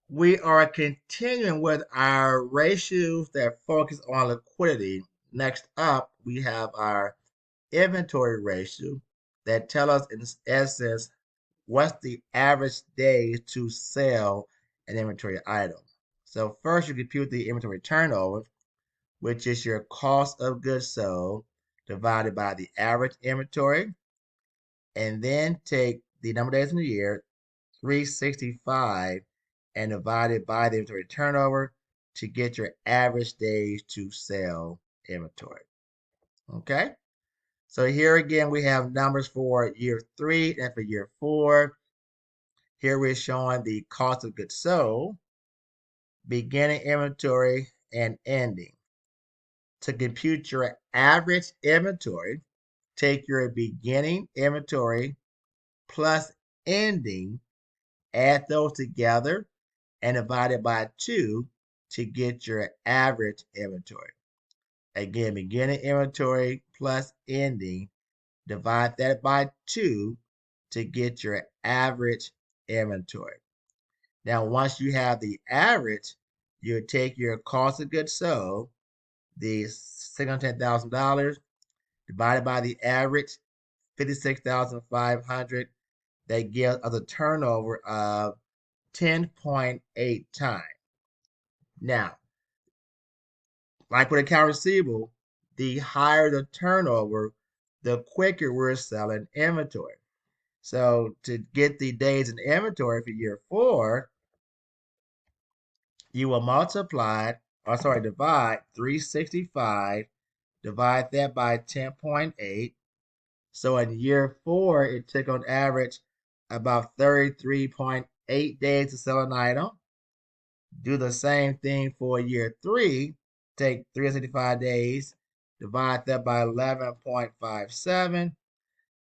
We are continuing with our ratios that focus on liquidity. Next up, we have our inventory ratio that tell us in essence what's the average days to sell an inventory item. So first you compute the inventory turnover, which is your cost of goods sold divided by the average inventory, and then take the number of days in the year, 365, and divide it by the inventory turnover to get your average days to sell inventory. Okay? So here again, we have numbers for year 3 and for year 4. Here we're showing the cost of goods sold, beginning inventory, and ending. To compute your average inventory, take your beginning inventory plus ending, add those together, and divide it by 2 to get your average inventory. Again, beginning inventory plus ending, divide that by 2 to get your average inventory. Now, once you have the average, you take your cost of goods sold, the $610,000, divided by the average, 56,500. That gives us a turnover of 10.8 times. Now, like with account receivable, the higher the turnover, the quicker we're selling inventory. So to get the days in inventory for year 4, you will divide 365, divide that by 10.8. So in year 4, it took on average about 33.8 days to sell an item. Do the same thing for year 3. Take 365 days, divide that by 11.57.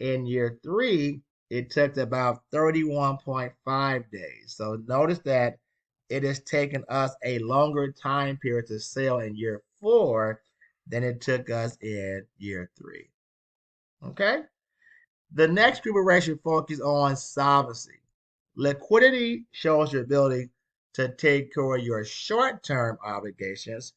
In year 3, it took about 31.5 days. So notice that it has taken us a longer time period to sell in year 4 than it took us in year 3. Okay? The next group of ratio focus on solvency. Liquidity shows your ability to take care of your short-term obligations,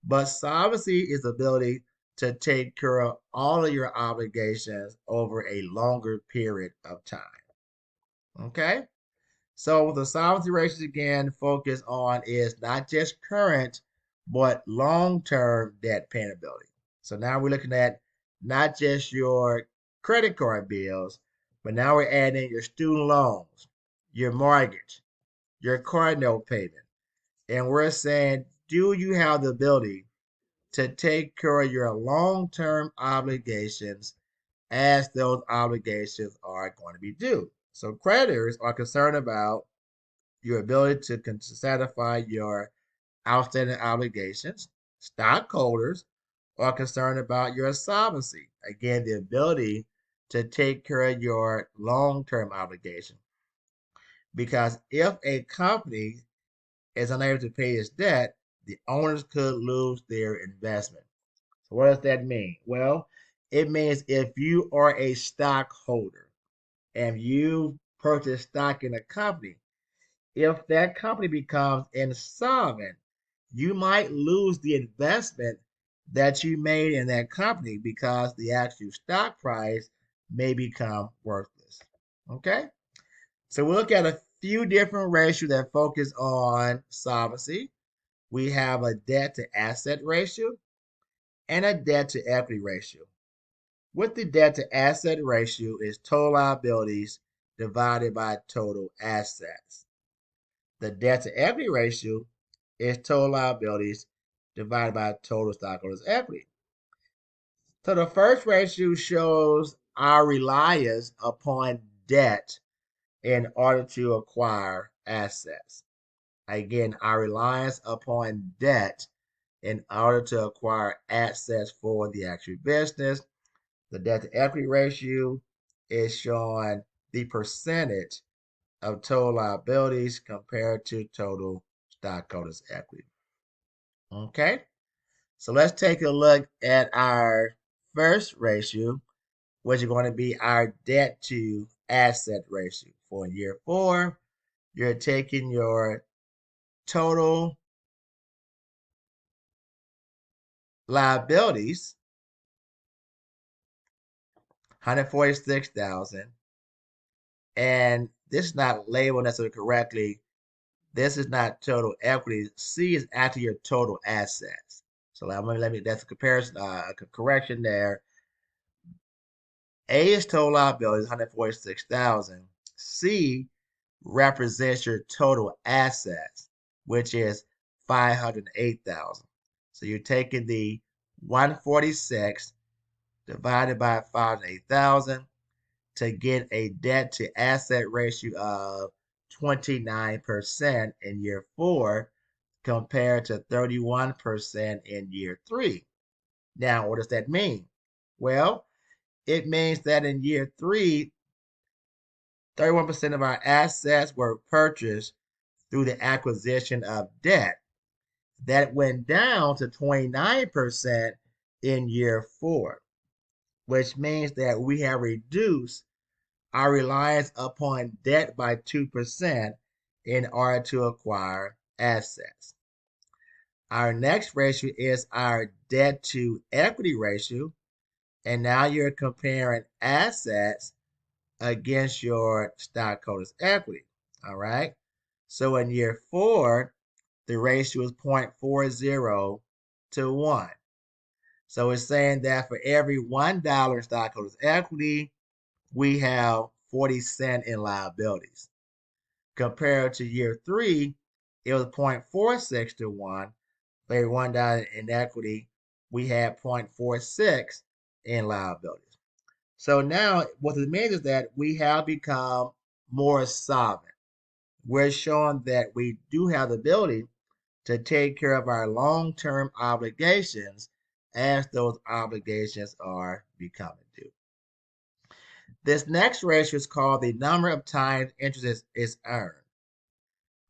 but solvency is the ability to take care of all of your obligations over a longer period of time. Okay? So the solvency ratios again focus on is not just current, but long-term debt paying ability. So now we're looking at not just your credit card bills, but now we're adding your student loans, your mortgage, your car note payment. And we're saying, do you have the ability to take care of your long-term obligations as those obligations are going to be due? So creditors are concerned about your ability to satisfy your outstanding obligations. Stockholders are concerned about your solvency. Again, the ability to take care of your long-term obligation. Because if a company is unable to pay its debt, the owners could lose their investment. So what does that mean? Well, it means if you are a stockholder and you purchase stock in a company, if that company becomes insolvent, you might lose the investment that you made in that company because the actual stock price may become worthless. Okay? So we'll look at a few different ratios that focus on solvency. We have a debt to asset ratio and a debt to equity ratio. With the debt to asset ratio is total liabilities divided by total assets. The debt to equity ratio is total liabilities divided by total stockholders' equity. So the first ratio shows our reliance upon debt in order to acquire assets. Again, our reliance upon debt in order to acquire assets for the actual business. The debt to equity ratio is showing the percentage of total liabilities compared to total stockholders' equity. Okay, so let's take a look at our first ratio, which is going to be our debt to asset ratio. For year 4, you're taking your total liabilities, 146,000, and this is not labeled necessarily correctly. This is not total equity. C is actually your total assets. So that's a comparison, a correction there. A is total liabilities, 146,000. C represents your total assets, which is 508,000. So you're taking the 146 divided by 508,000 to get a debt to asset ratio of 29% in year 4 compared to 31% in year 3. Now, what does that mean? Well, it means that in year 3, 31% of our assets were purchased through the acquisition of debt. That went down to 29% in year 4, which means that we have reduced our reliance upon debt by 2% in order to acquire assets. Our next ratio is our debt to equity ratio. And now you're comparing assets against your stockholders' equity. All right. So in year 4, the ratio is 0.40 to 1. So it's saying that for every $1 in stockholders' equity, we have 40 cents in liabilities. Compared to year 3, it was 0.46 to 1. For every $1 in equity, we had 0.46 in liabilities. So now what it means is that we have become more solvent. We're showing that we do have the ability to take care of our long-term obligations as those obligations are becoming due. This next ratio is called the number of times interest is earned.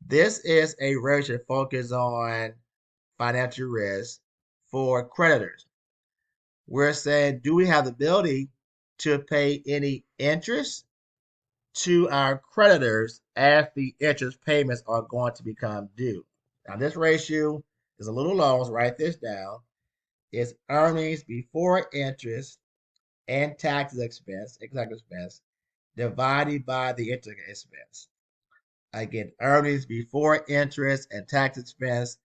This is a ratio that focuses on financial risk for creditors. We're saying, do we have the ability to pay any interest to our creditors as the interest payments are going to become due? Now, this ratio is a little long, so write this down. It's earnings before interest and taxes expense, exact expense, divided by the interest expense. Again, earnings before interest and tax expense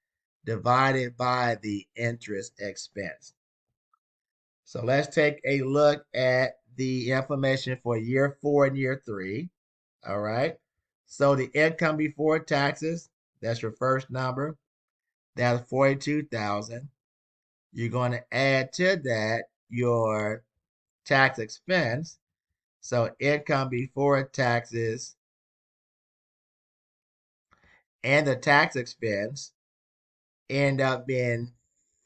divided by the interest expense. So let's take a look at the information for year 4 and year 3. All right. So the income before taxes, that's your first number. That's 42,000. You're going to add to that your tax expense. So income before taxes and the tax expense end up being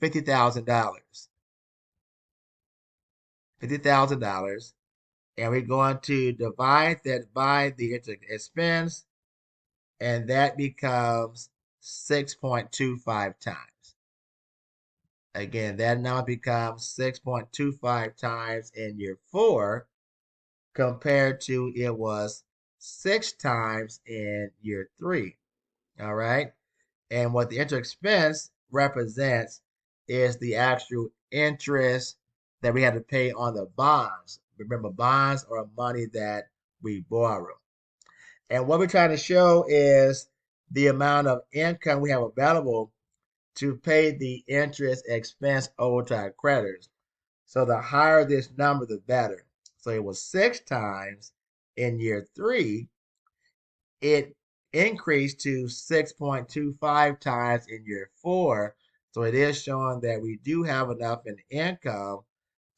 $50,000. $50,000. And we're going to divide that by the interest expense, and that becomes 6.25 times. Again, that now becomes 6.25 times in year 4 compared to it was 6 times in year 3. All right. And what the interest expense represents is the actual interest that we had to pay on the bonds. Remember, bonds are money that we borrow. And what we're trying to show is the amount of income we have available to pay the interest expense owed to our creditors. So the higher this number, the better. So it was 6 times in year 3. It increased to 6.25 times in year 4. So it is showing that we do have enough in income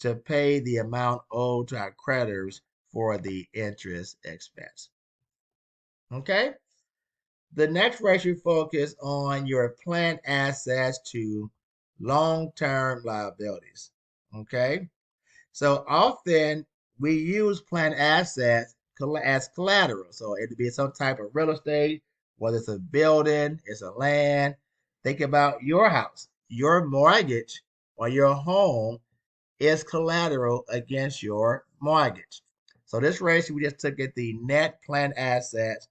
to pay the amount owed to our creditors for the interest expense. Okay? The next ratio focus on your planned assets to long-term liabilities. Okay? So often we use planned assets as collateral. So it'd be some type of real estate, whether it's a building, it's a land. Think about your house. Your mortgage or your home is collateral against your mortgage. So this ratio, we just took at the net planned assets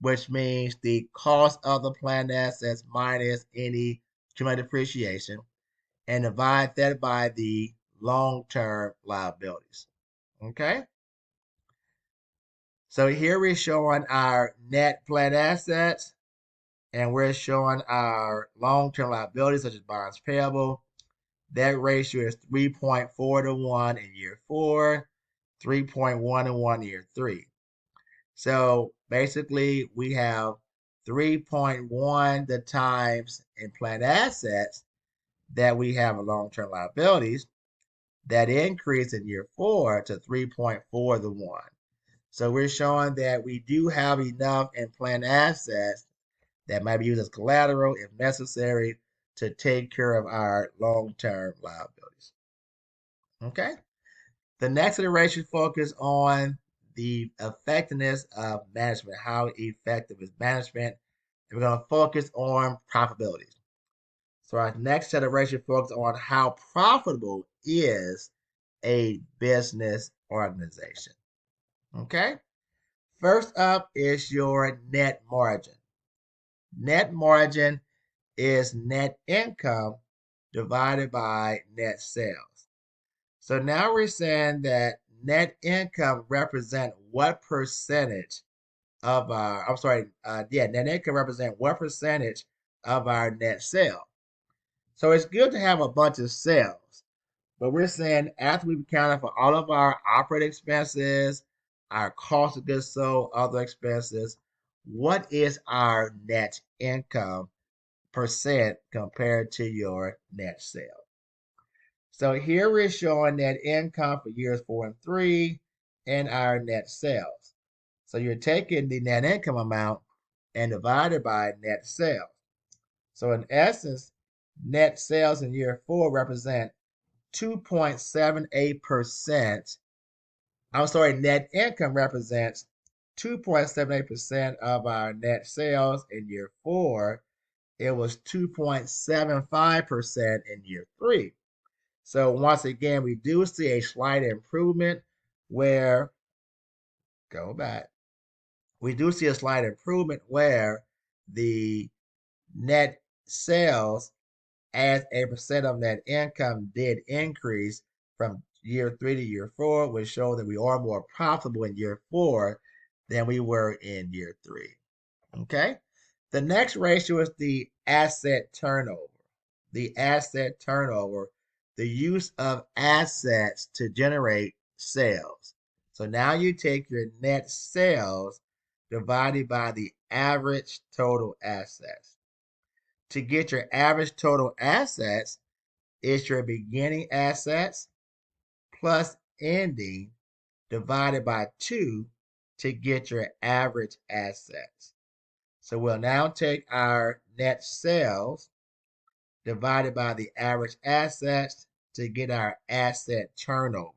which means the cost of the planned assets minus any cumulative depreciation, and divide that by the long-term liabilities. Okay? So here we're showing our net planned assets, and we're showing our long-term liabilities, such as bonds payable. That ratio is 3.4 to 1 in year 4, 3.1 to 1 in year 3. So basically, we have 3.1 the times in planned assets that we have in long-term liabilities. That increase in year 4 to 3.4 to 1. So we're showing that we do have enough in planned assets that might be used as collateral if necessary to take care of our long-term liabilities. Okay. The next iteration focus on the effectiveness of management. How effective is management? And we're going to focus on profitability. So our next iteration focuses on how profitable is a business organization. Okay. First up is your net margin. Net margin is net income divided by net sales. So now we're saying that net income represent what percentage of our, net income represent what percentage of our net sale. So it's good to have a bunch of sales, but we're saying after we've accounted for all of our operating expenses, our cost of goods sold, other expenses, what is our net income percent compared to your net sale? So here we're showing net income for years 4 and 3 and our net sales. So you're taking the net income amount and divided by net sales. So in essence, net sales in year 4 represent 2.78%. Net income represents 2.78% of our net sales in year 4. It was 2.75% in year 3. So once again, we do see a slight improvement where, go back, we do see a slight improvement where the net sales as a percent of net income did increase from year 3 to year 4, which show that we are more profitable in year 4 than we were in year 3. Okay? The next ratio is the asset turnover. The asset turnover, the use of assets to generate sales. So now you take your net sales divided by the average total assets. To get your average total assets, it's your beginning assets plus ending divided by 2 to get your average assets. So we'll now take our net sales divided by the average assets to get our asset turnover.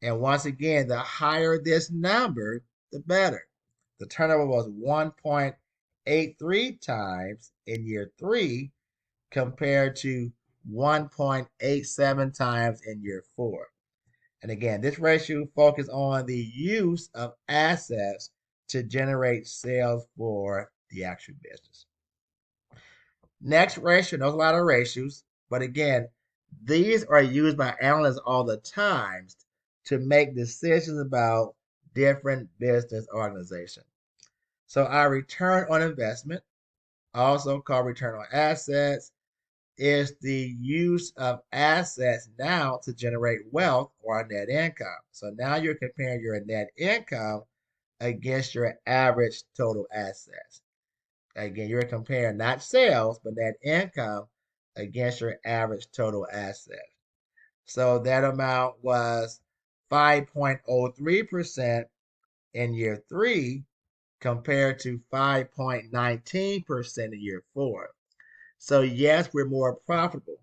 And once again, the higher this number, the better. The turnover was 1.83 times in year 3 compared to 1.87 times in year 4. And again, this ratio focuses on the use of assets to generate sales for the actual business. Next ratio, there's a lot of ratios, but again, these are used by analysts all the time to make decisions about different business organizations. So our return on investment, also called return on assets, is the use of assets now to generate wealth or net income. So now you're comparing your net income against your average total assets. Again, you're comparing not sales, but net income against your average total assets. So that amount was 5.03% in year 3 compared to 5.19% in year 4. So yes, we're more profitable.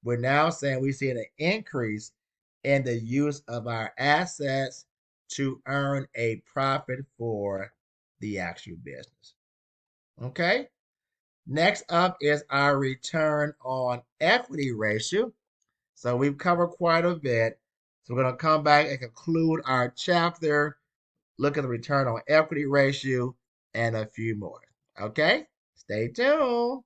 We're now saying we see an increase in the use of our assets to earn a profit for the actual business. Okay? Next up is our return on equity ratio. So we've covered quite a bit. So we're going to come back and conclude our chapter, look at the return on equity ratio, and a few more. Okay? Stay tuned.